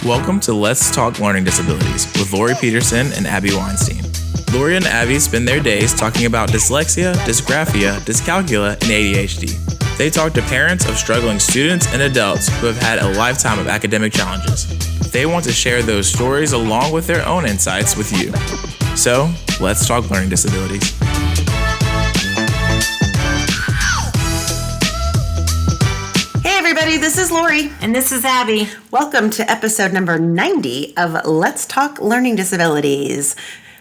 Welcome to Let's Talk Learning Disabilities with Laurie Peterson and Abby Weinstein. Laurie and Abby spend their days talking about dyslexia, dysgraphia, dyscalculia, and ADHD. They talk to parents of struggling students and adults who have had a lifetime of academic challenges. They want to share those stories along with their own insights with you. So, let's talk learning disabilities. Everybody, this is Laurie. And this is Abby. Welcome to episode number 90 of Let's Talk Learning Disabilities.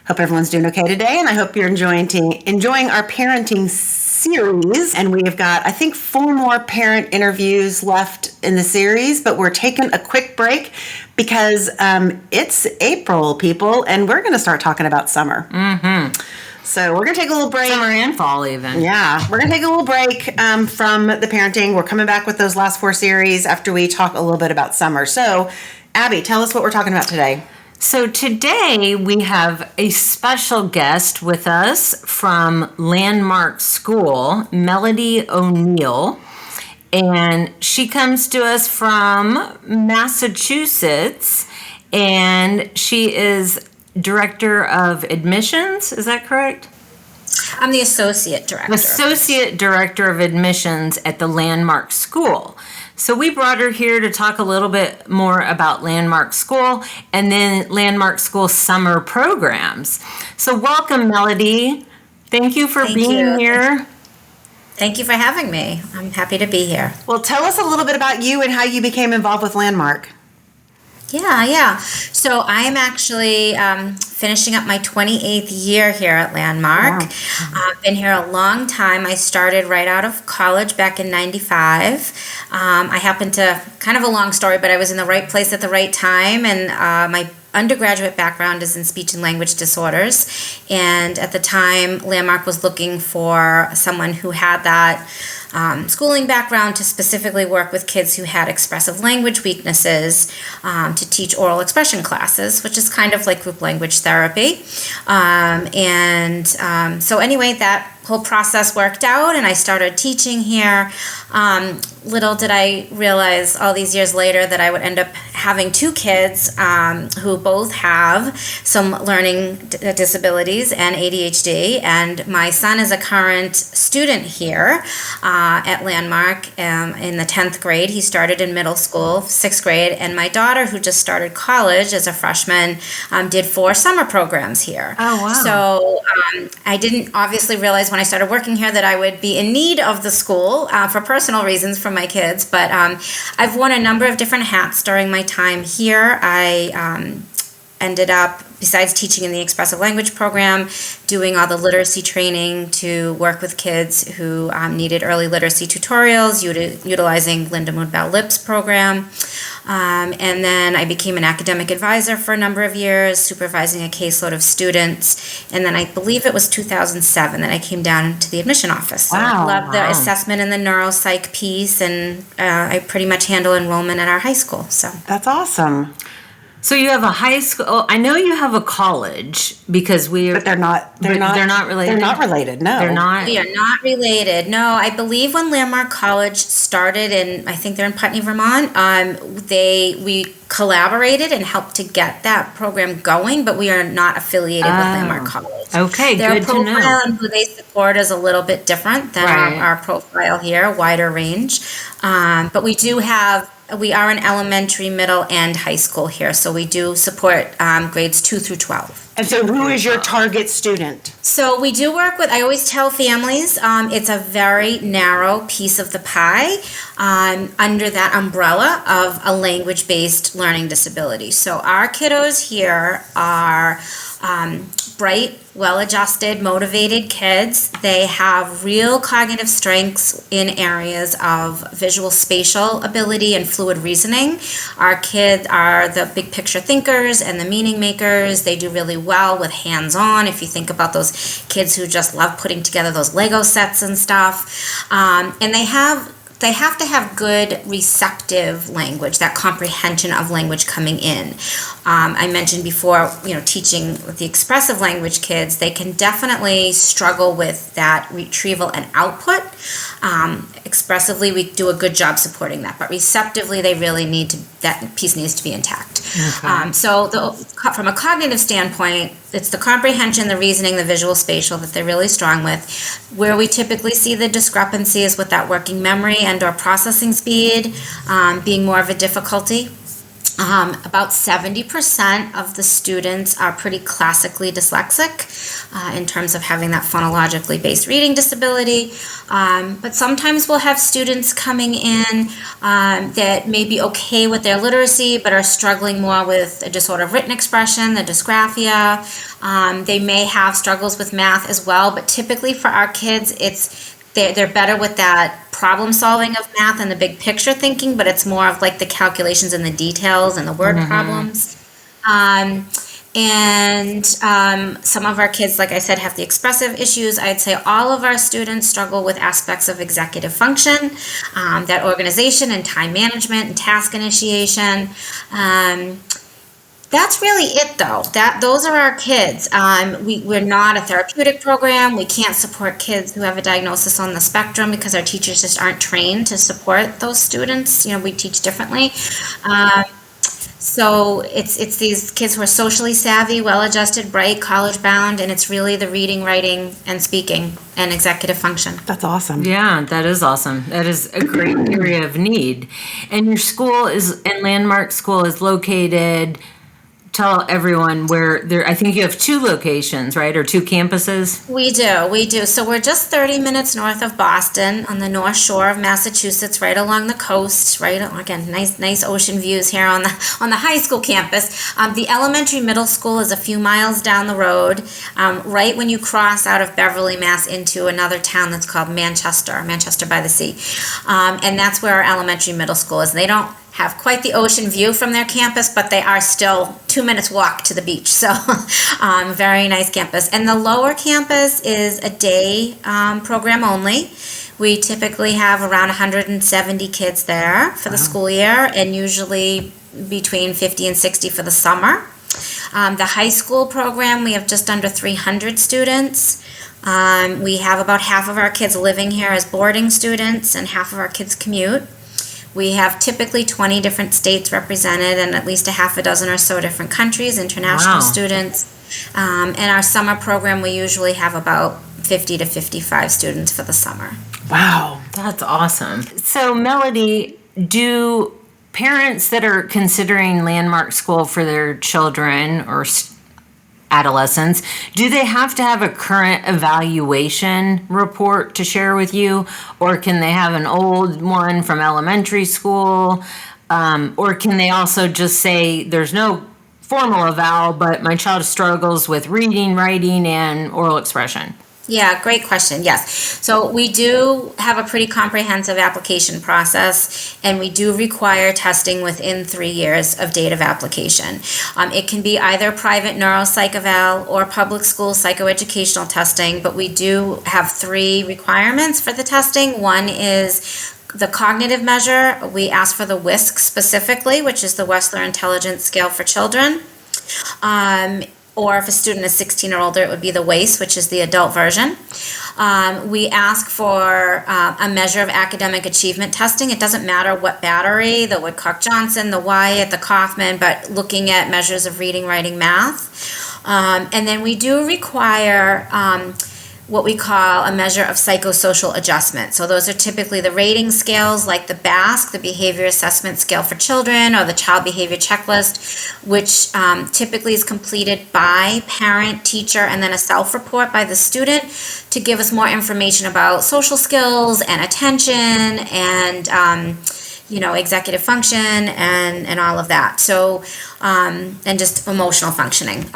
Hope everyone's doing okay today, and I hope you're enjoying our parenting series. And we've got, I think, 4 more parent interviews left in the series, but we're taking a quick break because it's April, people, and we're going to start talking about summer. Mm-hmm. So we're going to take a little break. Summer and fall even. Yeah, we're going to take a little break from the parenting. We're coming back with those last 4 series after we talk a little bit about summer. So, Abby, tell us what we're talking about today. So today we have a special guest with us from Landmark School, Melody O'Neill. And she comes to us from Massachusetts, and she is Director of Admissions, is that correct? I'm the Associate Director. Associate Director of Admissions at the Landmark School. So we brought her here to talk a little bit more about Landmark School and then Landmark School summer programs. So welcome, Melody. Thank you for being here. Thank you for having me. I'm happy to be here. Well, tell us a little bit about you and how you became involved with Landmark. Yeah. So I'm actually finishing up my 28th year here at Landmark. Wow. I've been here a long time. I started right out of college back in 95. I happened to, kind of a long story, but I was in the right place at the right time, and my undergraduate background is in speech and language disorders. And at the time, Landmark was looking for someone who had that schooling background to specifically work with kids who had expressive language weaknesses, to teach oral expression classes, which is kind of like group language therapy. So anyway, that whole process worked out, and I started teaching here. Little did I realize all these years later that I would end up having 2 kids who both have some learning disabilities and ADHD. And my son is a current student here at Landmark in the 10th grade. He started in middle school, 6th grade. And my daughter, who just started college as a freshman, did 4 summer programs here. Oh, wow. So I didn't obviously realize when I started working here that I would be in need of the school for personal reasons for my kids, but I've worn a number of different hats during my time here. I ended up, besides teaching in the expressive language program, doing all the literacy training to work with kids who needed early literacy tutorials, utilizing Linda Moon-Bell Lips program. And then I became an academic advisor for a number of years, supervising a caseload of students. And then I believe it was 2007 that I came down to the admission office. So I love the assessment and the neuropsych piece, and I pretty much handle enrollment at our high school. So That's awesome. So you have a high school. I know you have a college because But they're not related. They're not related. No. They're not. We are not related. No, I believe when Landmark College started, I think they're in Putney, Vermont, we collaborated and helped to get that program going, but we are not affiliated with Landmark College. Okay, Their good to know. profile and who they support is a little bit different than our profile here, wider range. But we are an elementary, middle, and high school here, so we do support grades 2 through 12. And so who is your target student? So we do work with, I always tell families, it's a very narrow piece of the pie under that umbrella of a language-based learning disability. So our kiddos here are bright, well-adjusted, motivated kids. They have real cognitive strengths in areas of visual spatial ability and fluid reasoning. Our kids are the big picture thinkers and the meaning makers. They do really well with hands-on. If you think about those kids who just love putting together those Lego sets and stuff. And they have to have good receptive language, that comprehension of language coming in. I mentioned before, teaching with the expressive language kids, they can definitely struggle with that retrieval and output. Expressively, we do a good job supporting that, but receptively, they really that piece needs to be intact. From a cognitive standpoint, it's the comprehension, the reasoning, the visual spatial that they're really strong with. Where we typically see the discrepancy is with that working memory and or processing speed being more of a difficulty. About 70% of the students are pretty classically dyslexic in terms of having that phonologically based reading disability. But sometimes we'll have students coming in that may be okay with their literacy but are struggling more with a disorder of written expression, the dysgraphia. They may have struggles with math as well, but typically for our kids, they're better with that problem solving of math and the big picture thinking, but it's more of like the calculations and the details and the word problems. Some of our kids, like I said, have the expressive issues. I'd say all of our students struggle with aspects of executive function, that organization and time management and task initiation. That's really it, though. Those are our kids. We're not a therapeutic program. We can't support kids who have a diagnosis on the spectrum because our teachers just aren't trained to support those students. We teach differently. So it's these kids who are socially savvy, well-adjusted, bright, college-bound, and it's really the reading, writing, and speaking and executive function. That's awesome. Yeah, that is awesome. That is a great area of need. And your school Landmark School is located. Tell everyone where I think you have 2 locations, right? Or 2 campuses? We do. So we're just 30 minutes north of Boston on the North Shore of Massachusetts, right along the coast, right? Again, nice ocean views here on the high school campus. The elementary middle school is a few miles down the road, right when you cross out of Beverly, Mass. Into another town that's called Manchester by the Sea. And that's where our elementary middle school is. They don't have quite the ocean view from their campus, but they are still 2 minutes walk to the beach. So very nice campus. And the lower campus is a day program only. We typically have around 170 kids there for the school year, and usually between 50 and 60 for the summer. The high school program, we have just under 300 students. We have about half of our kids living here as boarding students, and half of our kids commute. We have typically 20 different states represented and at least a half a dozen or so different countries, international students. And our summer program, we usually have about 50 to 55 students for the summer. Wow, that's awesome. So, Melody, do parents that are considering Landmark School for their children or adolescents, do they have to have a current evaluation report to share with you, or can they have an old one from elementary school, or can they also just say there's no formal eval, but my child struggles with reading, writing, and oral expression? Yeah, great question. Yes. So we do have a pretty comprehensive application process, and we do require testing within 3 years of date of application. It can be either private neuropsych eval or public school psychoeducational testing, but we do have 3 requirements for the testing. One is the cognitive measure. We ask for the WISC specifically, which is the Wechsler Intelligence Scale for Children. Or if a student is 16 or older, it would be the WACE, which is the adult version. We ask for a measure of academic achievement testing. It doesn't matter what battery, the Woodcock-Johnson, the Wyatt, the Kaufman, but looking at measures of reading, writing, math. And then we do require what we call a measure of psychosocial adjustment. So those are typically the rating scales like the BASC, the Behavior Assessment Scale for Children, or the Child Behavior Checklist, which typically is completed by parent, teacher, and then a self-report by the student to give us more information about social skills and attention and executive function and all of that. So, and just emotional functioning.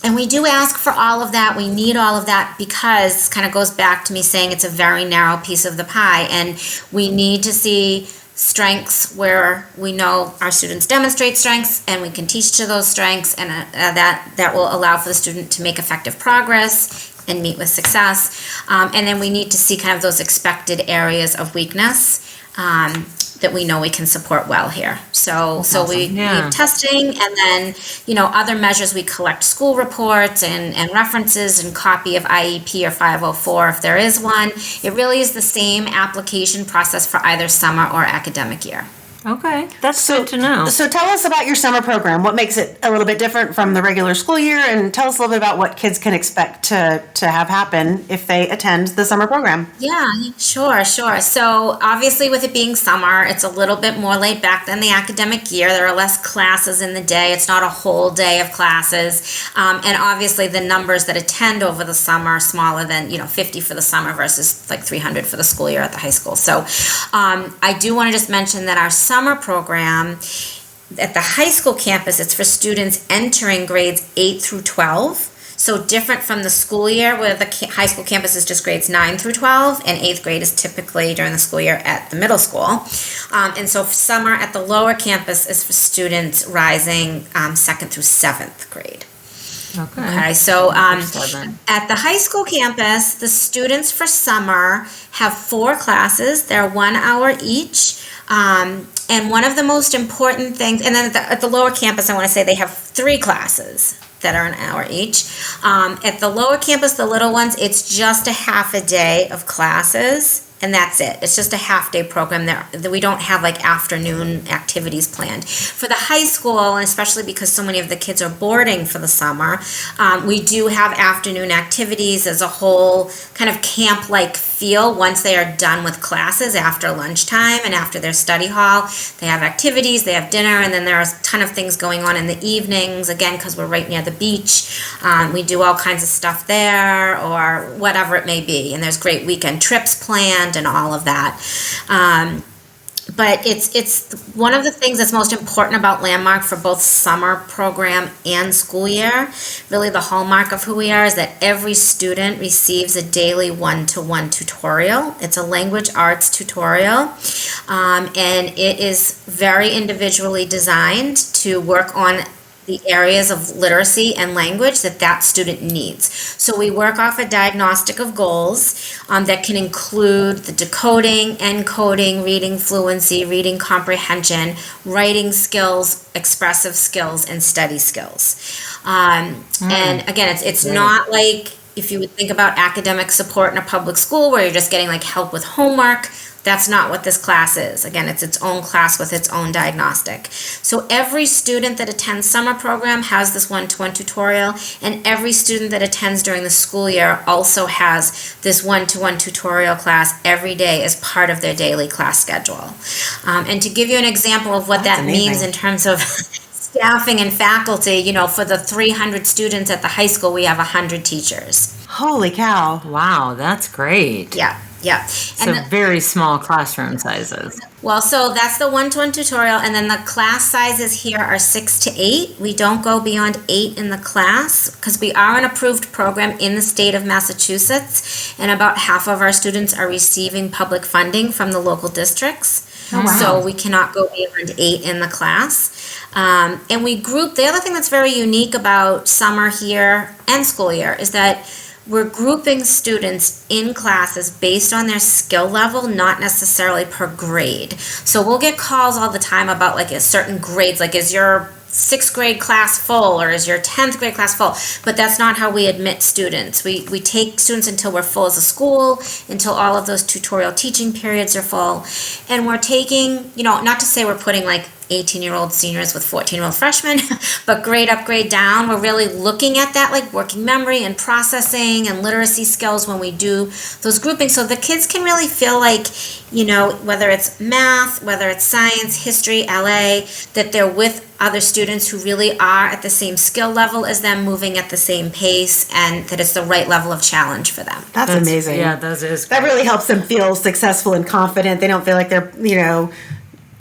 And we do ask for all of that. We need all of that because kind of goes back to me saying it's a very narrow piece of the pie, and we need to see strengths where we know our students demonstrate strengths and we can teach to those strengths, and that will allow for the student to make effective progress and meet with success. And then we need to see kind of those expected areas of weakness that we know we can support well here. So we need testing, and then, other measures. We collect school reports and references and copy of IEP or 504 if there is one. It really is the same application process for either summer or academic year. Okay, that's good to know. So tell us about your summer program. What makes it a little bit different from the regular school year? And tell us a little bit about what kids can expect to have happen if they attend the summer program. Yeah, sure. So obviously with it being summer, it's a little bit more laid back than the academic year. There are less classes in the day. It's not a whole day of classes. And obviously the numbers that attend over the summer are smaller than, 50 for the summer versus like 300 for the school year at the high school. So I do want to just mention that our summer program at the high school campus, it's for students entering grades 8 through 12. So different from the school year where the high school campus is just grades 9 through 12 and 8th grade is typically during the school year at the middle school. And so summer at the lower campus is for students rising 2nd through 7th grade. Okay, so at the high school campus, the students for summer have 4 classes. They're 1 hour each. And one of the most important things, and then at the lower campus, I want to say they have 3 classes that are an hour each. At the lower campus, the little ones, it's just a half a day of classes. And that's it. It's just a half-day program there. We don't have like afternoon activities planned. For the high school, and especially because so many of the kids are boarding for the summer, we do have afternoon activities as a whole kind of camp-like feel once they are done with classes after lunchtime and after their study hall. They have activities, they have dinner, and then there are a ton of things going on in the evenings, again, because we're right near the beach. We do all kinds of stuff there or whatever it may be. And there's great weekend trips planned and all of that. But it's one of the things that's most important about Landmark for both summer program and school year. Really the hallmark of who we are is that every student receives a daily one-to-one tutorial. It's a language arts tutorial, and it is very individually designed to work on the areas of literacy and language that student needs. So we work off a diagnostic of goals that can include the decoding, encoding, reading fluency, reading comprehension, writing skills, expressive skills, and study skills. And again, it's not like if you would think about academic support in a public school where you're just getting like help with homework. That's not what this class is. Again, it's its own class with its own diagnostic. So every student that attends summer program has this one-to-one tutorial, and every student that attends during the school year also has this one-to-one tutorial class every day as part of their daily class schedule. And to give you an example of what that means in terms of staffing and faculty, for the 300 students at the high school, we have 100 teachers. Holy cow. Wow, that's great. Yeah. So very small classroom sizes. Well, so that's the one-to-one tutorial, and then the class sizes here are 6 to 8. We don't go beyond 8 in the class because we are an approved program in the state of Massachusetts, and about half of our students are receiving public funding from the local districts. Oh, wow. So we cannot go beyond 8 in the class. And we group, the other thing that's very unique about summer here and school year is that we're grouping students in classes based on their skill level, not necessarily per grade. So we'll get calls all the time about like a certain grades, like is your 6th grade class full or is your 10th grade class full? But that's not how we admit students. We take students until we're full as a school, until all of those tutorial teaching periods are full. And we're taking, not to say we're putting like 18-year-old seniors with 14-year-old freshmen, but grade up, grade down. We're really looking at that like working memory and processing and literacy skills when we do those groupings. So the kids can really feel like, whether it's math, whether it's science, history, LA, that they're with other students who really are at the same skill level as them, moving at the same pace, and that it's the right level of challenge for them. That's amazing. Yeah, that is. That really helps them feel successful and confident. They don't feel like they're,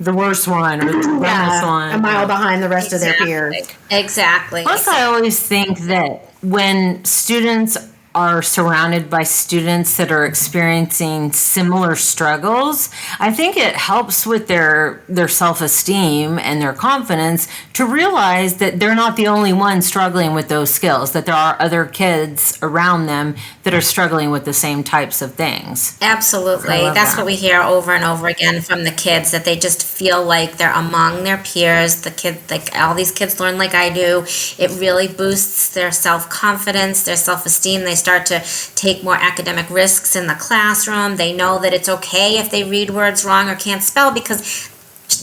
the worst one or the dumbest one. A mile behind the rest of their peers. Exactly. Plus, I always think that when students are surrounded by students that are experiencing similar struggles, I think it helps with their self-esteem and their confidence to realize that they're not the only ones struggling with those skills, that there are other kids around them that are struggling with the same types of things. Absolutely. That's what we hear over and over again from the kids, that they just feel like they're among their peers. The kid, like all these kids learn like I do. It really boosts their self-confidence, their self-esteem. They start to take more academic risks in the classroom. They know that it's okay if they read words wrong or can't spell, because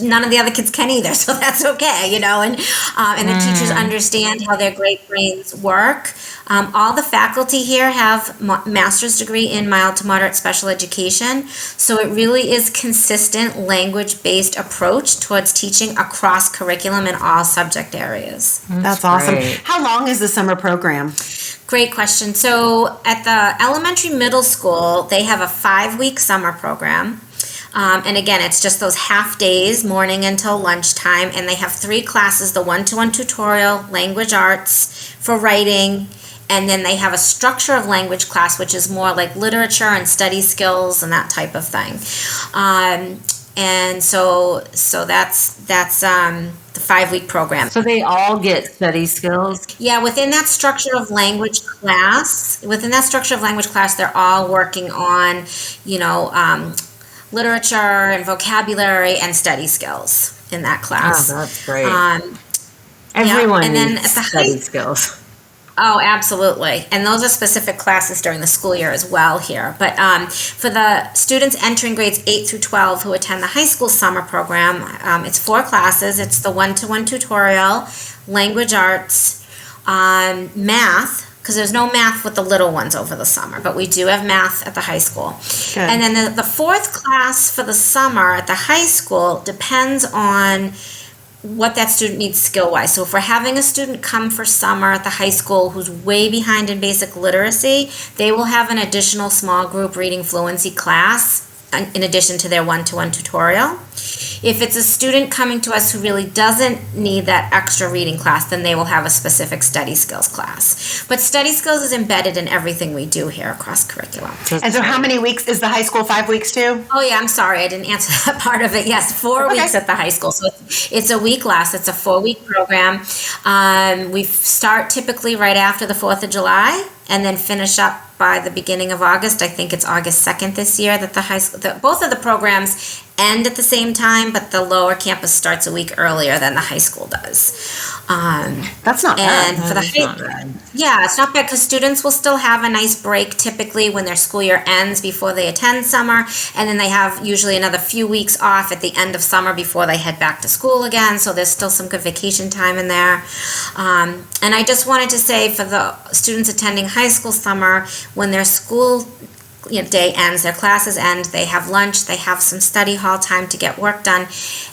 none of the other kids can either, so that's okay, and the teachers understand how their great brains work. All the faculty here have master's degree in mild to moderate special education, so it really is consistent language-based approach towards teaching across curriculum in all subject areas. That's awesome. How long is the summer program? Great question. So at the elementary middle school, they have a 5-week summer program. And again, it's just those half days, morning until lunchtime. And they have 3 classes, the one-to-one tutorial, language arts for writing. And then they have a structure of language class, which is more like literature and study skills and that type of thing. And so that's the 5-week program. So they all get study skills? Yeah, within that structure of language class, they're all working on, literature and vocabulary and study skills in that class. Oh, that's great. Everyone and then needs at the study skills. Oh, absolutely. And those are specific classes during the school year as well here. But for the students entering grades 8 through 12 who attend the high school summer program, it's 4 classes. It's the one-to-one tutorial, language arts, math, because there's no math with the little ones over the summer, but we do have math at the high school. Good. And then the 4th class for the summer at the high school depends on what that student needs skill-wise. So if we're having a student come for summer at the high school who's way behind in basic literacy, they will have an additional small group reading fluency class in addition to their one-to-one tutorial. If it's a student coming to us who really doesn't need that extra reading class, then they will have a specific study skills class. But study skills is embedded in everything we do here across curriculum. And so how many weeks is the high school? 5 weeks too? Oh yeah, I'm sorry, I didn't answer that part of it. Yes, 4 weeks at the high school. So it's a week less. It's a 4-week program. We start typically right after the 4th of July and then finish up by the beginning of August. I think it's August 2nd this year that the high school, both of the programs end at the same time, but the lower campus starts a week earlier than the high school does. That's not bad. And for the yeah, it's not bad because students will still have a nice break typically when their school year ends before they attend summer, and then they have usually another few weeks off at the end of summer before they head back to school again. So there's still some good vacation time in there. And I just wanted to say for the students attending high school summer, when their school day ends, their classes end, they have lunch, they have some study hall time to get work done,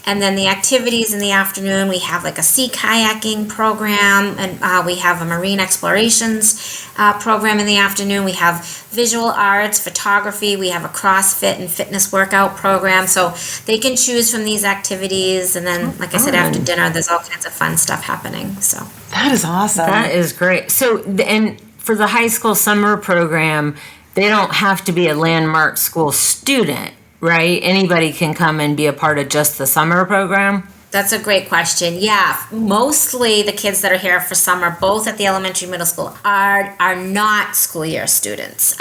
and then the activities in the afternoon, we have like a sea kayaking program, and we have a marine explorations program in the afternoon, we have visual arts, photography, we have a CrossFit and fitness workout program, so they can choose from these activities, and then like I said, after dinner there's all kinds of fun stuff happening. So that is awesome. That is great. So, and for the high school summer program, they don't have to be a Landmark School student, right? Anybody can come and be a part of just the summer program? That's a great question. Yeah, mostly the kids that are here for summer, both at the elementary, middle school, are not school year students.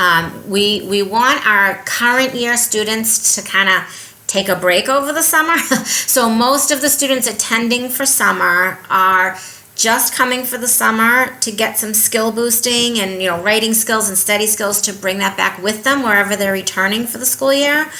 We want our current year students to kind of take a break over the summer. So most of the students attending for summer are just coming for the summer to get some skill boosting and writing skills and study skills to bring that back with them wherever they're returning for the school year.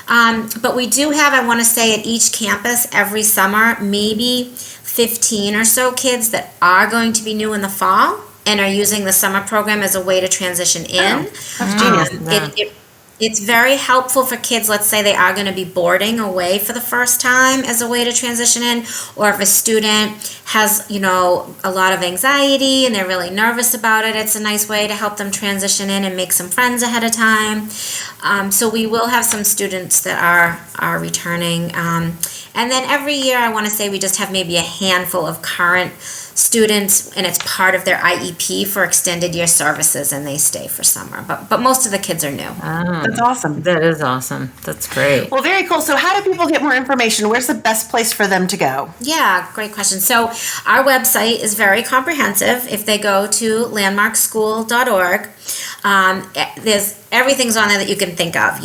But we do have, I want to say, at each campus every summer, maybe 15 or so kids that are going to be new in the fall and are using the summer program as a way to transition in. That's genius. It's very helpful for kids, let's say they are going to be boarding away for the first time as a way to transition in, or if a student has, a lot of anxiety and they're really nervous about it, it's a nice way to help them transition in and make some friends ahead of time. So we will have some students that are returning. And then every year, I want to say we just have maybe a handful of current students, and it's part of their IEP for extended year services, and they stay for summer. But most of the kids are new. That's awesome. That is awesome. That's great. Well, very cool. So how do people get more information? Where's the best place for them to go? Yeah, great question. So our website is very comprehensive. If they go to landmarkschool.org, Everything's on there that you can think of,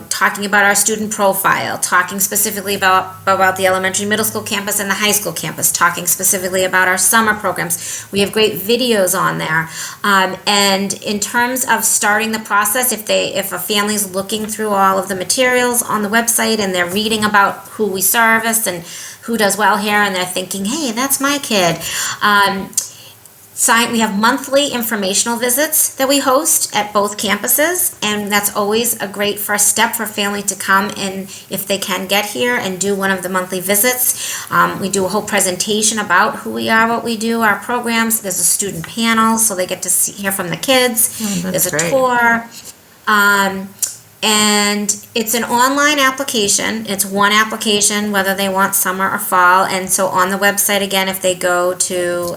talking about our student profile, talking specifically about the elementary middle school campus and the high school campus, talking specifically about our summer programs. We have great videos on there. And in terms of starting the process, if a family's looking through all of the materials on the website and they're reading about who we service and who does well here, and they're thinking, hey, that's my kid. We have monthly informational visits that we host at both campuses, and that's always a great first step for a family to come and, if they can get here, and do one of the monthly visits. We do a whole presentation about who we are, what we do, our programs. There's a student panel, so they get to hear from the kids. There's a tour. And it's an online application. It's one application, whether they want summer or fall. And so on the website, again, if they go to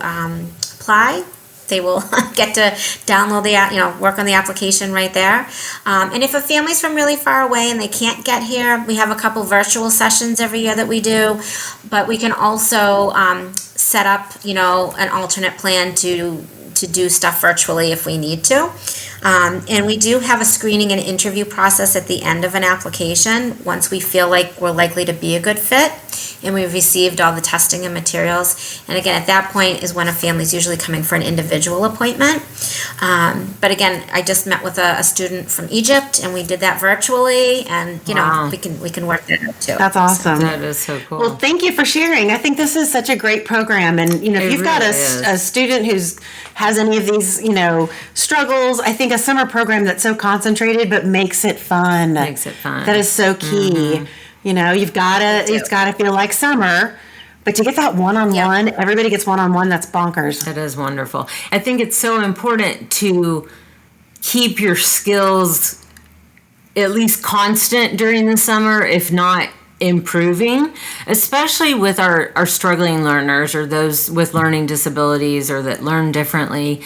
apply, they will get to download work on the application right there. And if a family's from really far away and they can't get here, we have a couple virtual sessions every year that we do. But we can also set up, an alternate plan to do stuff virtually if we need to. And we do have a screening and interview process at the end of an application once we feel like we're likely to be a good fit and we've received all the testing and materials. And again, at that point is when a family's usually coming for an individual appointment. But again, I just met with a student from Egypt, and we did that virtually, and Wow. we can work that out too. That's awesome. That is so cool. Well, thank you for sharing. I think this is such a great program. And, if you've got really is. a student has any of these, struggles, I think a summer program that's so concentrated but makes it fun. Makes it fun. That is so key. It's got to feel like summer. But to get that one-on-one, everybody gets one-on-one, that's bonkers. That is wonderful. I think it's so important to keep your skills at least constant during the summer, if not improving, especially with our struggling learners or those with learning disabilities or that learn differently.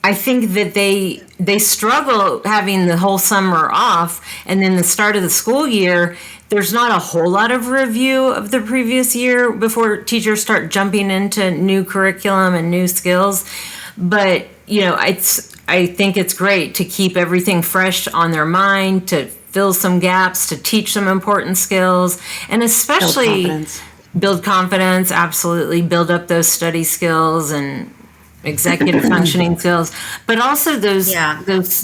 I think that they struggle having the whole summer off, and then the start of the school year, there's not a whole lot of review of the previous year before teachers start jumping into new curriculum and new skills. But, I think it's great to keep everything fresh on their mind, to fill some gaps, to teach some important skills, and especially build confidence, absolutely, build up those study skills and executive functioning skills, but also those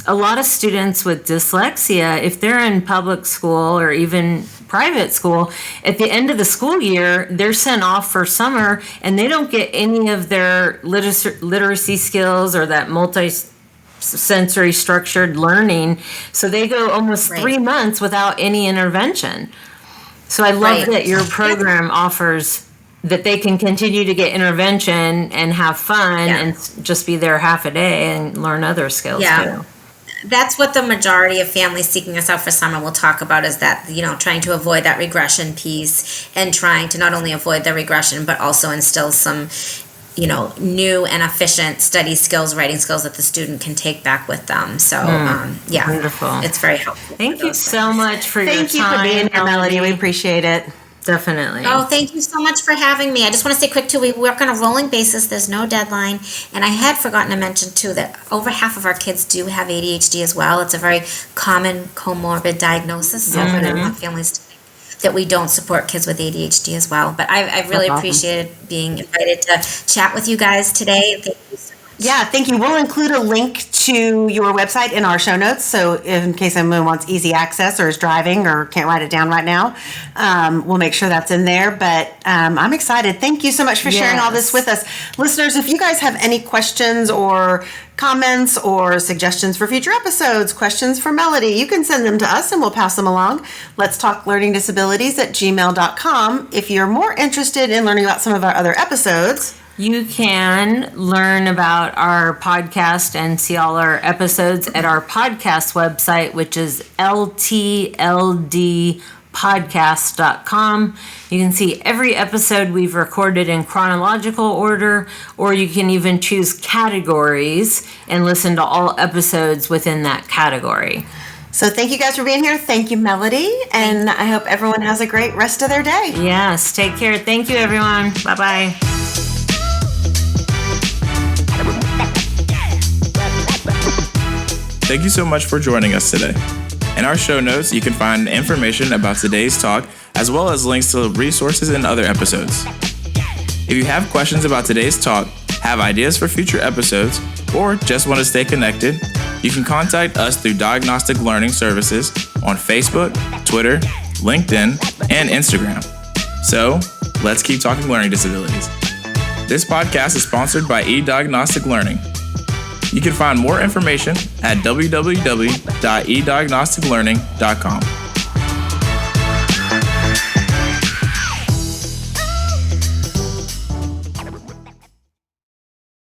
a lot of students with dyslexia, if they're in public school or even private school, at the end of the school year, they're sent off for summer and they don't get any of their literacy skills or that multi-sensory structured learning. So they go almost 3 months without any intervention. So I love that your program offers that they can continue to get intervention and have fun and just be there half a day and learn other skills too. That's what the majority of families seeking us out for summer will talk about, is that, trying to avoid that regression piece and trying to not only avoid the regression, but also instill some, new and efficient study skills, writing skills that the student can take back with them. So, Wonderful. It's very helpful. Thank you so much for your time. Thank you for being here, Melody. We appreciate it. Definitely. Oh, thank you so much for having me. I just want to say quick, too, we work on a rolling basis. There's no deadline. And I had forgotten to mention, too, that over half of our kids do have ADHD as well. It's a very common comorbid diagnosis. So I don't want families to think that we don't support kids with ADHD as well. But I really appreciated being invited to chat with you guys today. Thank you so much. Yeah, thank you. We'll include a link to your website in our show notes. So in case anyone wants easy access or is driving or can't write it down right now, we'll make sure that's in there. But I'm excited. Thank you so much for sharing all this with us. Listeners, if you guys have any questions or comments or suggestions for future episodes, questions for Melody, you can send them to us and we'll pass them along. Let's talk learningdisabilities@gmail.com. If you're more interested in learning about some of our other episodes, you can learn about our podcast and see all our episodes at our podcast website, which is ltldpodcast.com. You can see every episode we've recorded in chronological order, or you can even choose categories and listen to all episodes within that category. So thank you guys for being here. Thank you, Melody. And I hope everyone has a great rest of their day. Yes, take care. Thank you, everyone. Bye-bye. thank you so much for joining us today. In our show notes, you can find information about today's talk, as well as links to resources and other episodes. If you have questions about today's talk, have ideas for future episodes, or just want to stay connected, you can contact us through Diagnostic Learning Services on Facebook, Twitter, LinkedIn, and Instagram. So, let's keep talking learning disabilities. This podcast is sponsored by eDiagnostic Learning. You can find more information at www.ediagnosticlearning.com.